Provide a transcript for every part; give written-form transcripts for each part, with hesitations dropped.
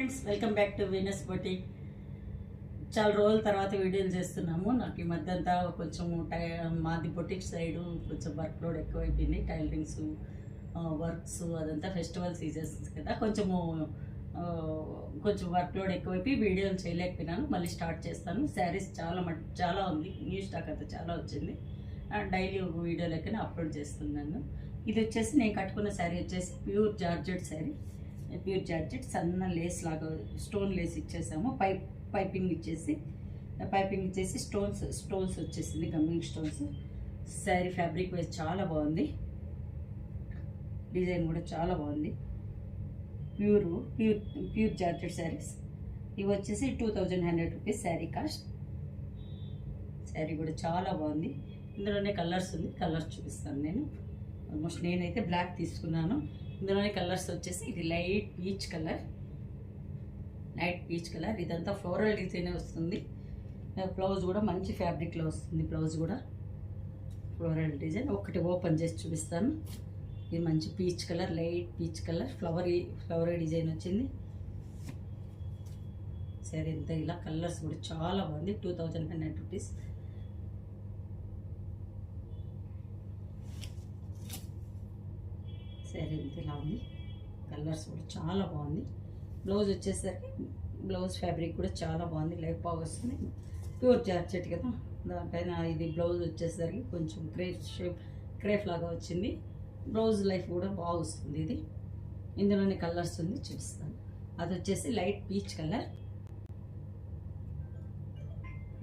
Friends, welcome back to Venus boutique. చాలా రోజుల తర్వాత వీడియోలు చేస్తున్నాము. నాకు ఈ మధ్య అంతా కొంచెం మాది బొటిక్ సైడు కొంచెం వర్క్ లోడ్ ఎక్కువైపోయింది. టైలరింగ్స్ వర్క్స్ అదంతా ఫెస్టివల్ సీజన్స్ కదా, కొంచెం వర్క్ లోడ్ ఎక్కువైపోయి వీడియోలు చేయలేకపోయినాను. మళ్ళీ స్టార్ట్ చేస్తాను. శారీస్ చాలా ఉంది, న్యూ స్టాక్ అంతా చాలా వచ్చింది. డైలీ ఒక వీడియో లెక్కనే అప్లోడ్ చేస్తున్నాను. ఇది వచ్చేసి నేను కట్టుకున్న శారీ వచ్చేసి pure georgette sari. Pure georgette సన్న లేస్ లాగా స్టోన్ లేస్ ఇచ్చేసాము. పైపింగ్ ఇచ్చేసి స్టోన్స్ వచ్చేసింది, gumming stones. Sari fabric wise చాలా బాగుంది, డిజైన్ కూడా చాలా బాగుంది. ప్యూర్ జార్జెట్ శారీస్ ఇవి వచ్చేసి 2100 రూపీస్ శారీ కాస్ట్. శారీ కూడా చాలా బాగుంది. ఇందులోనే కలర్స్ ఉంది, కలర్స్ చూపిస్తాను నేను. ఆల్మోస్ట్ నేనైతే బ్లాక్ తీసుకున్నాను. ఇందులోనే కలర్స్ వచ్చేసి ఇది లైట్ పీచ్ కలర్, ఇదంతా ఫ్లోరల్ డిజైన్ వస్తుంది. బ్లౌజ్ కూడా మంచి ఫ్యాబ్రిక్లో వస్తుంది. బ్లౌజ్ కూడా ఫ్లోరల్ డిజైన్. ఒకటి ఓపెన్ చేసి చూపిస్తాను. ఇది మంచి peach colour, light peach colour, flowery design వచ్చింది. సరే ఇంత ఇలా కలర్స్ కూడా చాలా బాగుంది. 2100 రూపీస్. శారీ ఇంత ఇలా ఉంది. కలర్స్ కూడా చాలా బాగుంది. బ్లౌజ్ వచ్చేసరికి బ్లౌజ్ ఫ్యాబ్రిక్ కూడా చాలా బాగుంది, లైట్ బాగా వస్తుంది. ప్యూర్ జార్జెట్ కదా, దానిపైన ఇది బ్లౌజ్ వచ్చేసరికి కొంచెం క్రేప్ లాగా వచ్చింది. బ్లౌజ్ లైఫ్ కూడా బాగా వస్తుంది. ఇది ఇందులోనే కలర్స్ ఉంది, చూపిస్తాను. అది వచ్చేసి లైట్ పీచ్ కలర్.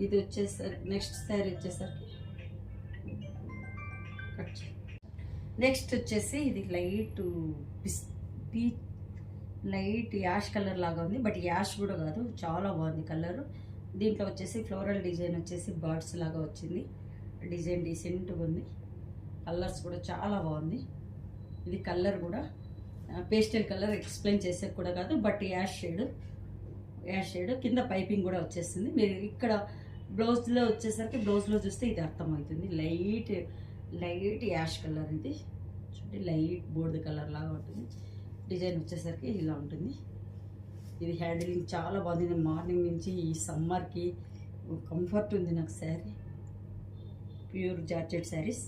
ఇది వచ్చేసరికి నెక్స్ట్ శారీ వచ్చేసరికి నెక్స్ట్ వచ్చేసి ఇది లైట్ యాష్ కలర్ లాగా ఉంది, బట్ యాష్ కూడా కాదు, చాలా బాగుంది కలర్. దీంట్లో వచ్చేసి ఫ్లోరల్ డిజైన్ వచ్చేసి బర్డ్స్ లాగా వచ్చింది. డిజైన్ డీసెంట్గా ఉంది. కలర్స్ కూడా చాలా బాగుంది. ఇది కలర్ కూడా పేస్టల్ కలర్, ఎక్స్ప్లెయిన్ చేసే కూడా కాదు, బట్ యాష్ షేడ్ కింద పైపింగ్ కూడా వచ్చేస్తుంది. మీరు ఇక్కడ బ్లౌజ్లో వచ్చేసరికి బ్లౌజ్లో చూస్తే ఇది అర్థమవుతుంది. లైట్ యాష్ కలర్, ఇది చూడండి, లైట్ బోర్డు కలర్ లాగా ఉంటుంది. డిజైన్ వచ్చేసరికి ఇలా ఉంటుంది. ఇది హ్యాండిలింగ్ చాలా బాగుంది. నేను మార్నింగ్ నుంచి ఈ సమ్మర్కి కంఫర్ట్ ఉంది నాకు sari. Pure georgette saris.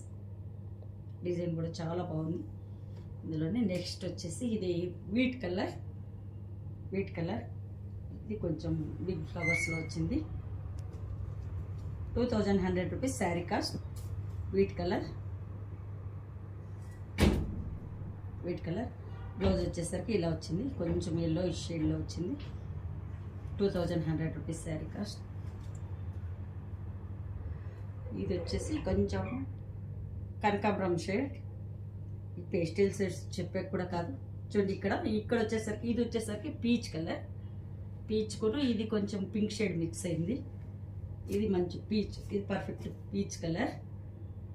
Design కూడా చాలా బాగుంది. ఇందులోనే నెక్స్ట్ వచ్చేసి ఇది వీట్ కలర్. ఇది కొంచెం బిగ్ ఫ్లవర్స్లో వచ్చింది. 2100 rupees sari cost. Wheat colour blouse వచ్చేసరికి ఇలా వచ్చింది, కొంచెం ఎల్లో షేడ్లో వచ్చింది. 2100 రూపీస్ శారీ కాస్ట్. ఇది వచ్చేసి కొంచెం కనకాంబరం షేడ్. ఈ పేస్టల్ షేడ్స్ చెప్పే కూడా కాదు. చూడండి, ఇక్కడ వచ్చేసరికి ఇది వచ్చేసరికి పీచ్ కలర్. పీచ్ కూడా ఇది కొంచెం పింక్ షేడ్ మిక్స్ అయింది. ఇది మంచి పీచ్, ఇది పర్ఫెక్ట్ పీచ్ కలర్.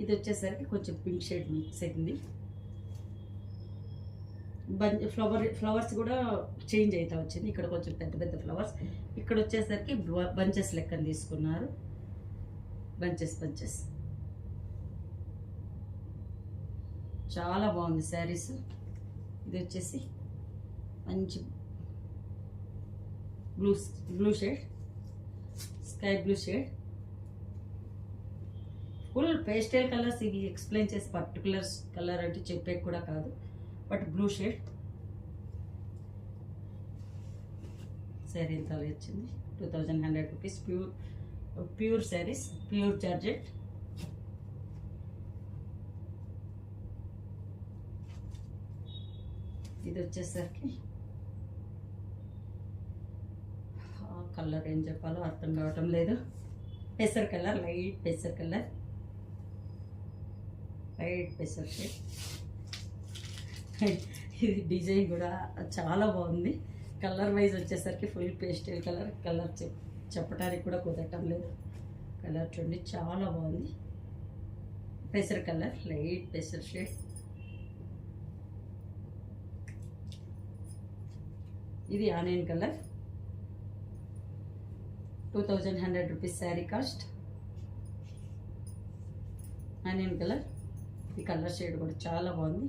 ఇది వచ్చేసరికి కొంచెం పింక్ షేడ్ మిక్స్ అయింది. ఫ్లవర్స్ కూడా చేంజ్ అవుతా వచ్చింది. ఇక్కడ కొంచెం పెద్ద ఫ్లవర్స్, ఇక్కడ వచ్చేసరికి బంచెస్ లెక్కన తీసుకున్నారు. బంచెస్ చాలా బాగుంది శారీస్. ఇది వచ్చేసి మంచి blue shade, sky blue shade. Full pastel colours. ఇవి ఎక్స్ప్లెయిన్ చేసి పర్టికులర్ కలర్ అంటే చెప్పే కూడా కాదు, బట్ బ్లూ షేడ్. శారీ ఎంత వచ్చింది? 2100 rupees. Pure saris, pure georgette. ఇది వచ్చేసరికి కలర్ ఏం చెప్పాలో అర్థం కావటం లేదు. పెసర్ కలర్, లైట్ పెసర్ షేడ్. ఇది డిజైన్ కూడా చాలా బాగుంది. కలర్ వైజ్ వచ్చేసరికి ఫుల్ పేస్టల్ కలర్ చెప్పడానికి కూడా కుదరటం లేదు. కలర్ చూడండి, చాలా బాగుంది. పెసర్ కలర్, లైట్ పెసర్ షేడ్. ఇది onion colour. 2100 rupees sari cost. Onion colour. ఈ కలర్ షేడ్ కూడా చాలా బాగుంది.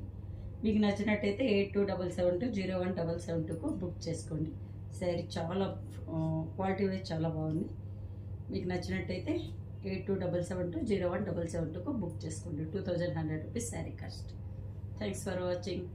మీకు నచ్చినట్టయితే 8277201772కు బుక్ చేసుకోండి. శారీ చాలా క్వాలిటీ వైజ్ చాలా బాగుంది. మీకు నచ్చినట్టయితే 8277201772కు బుక్ చేసుకోండి. 2100 rupees sari cost. Thanks for watching.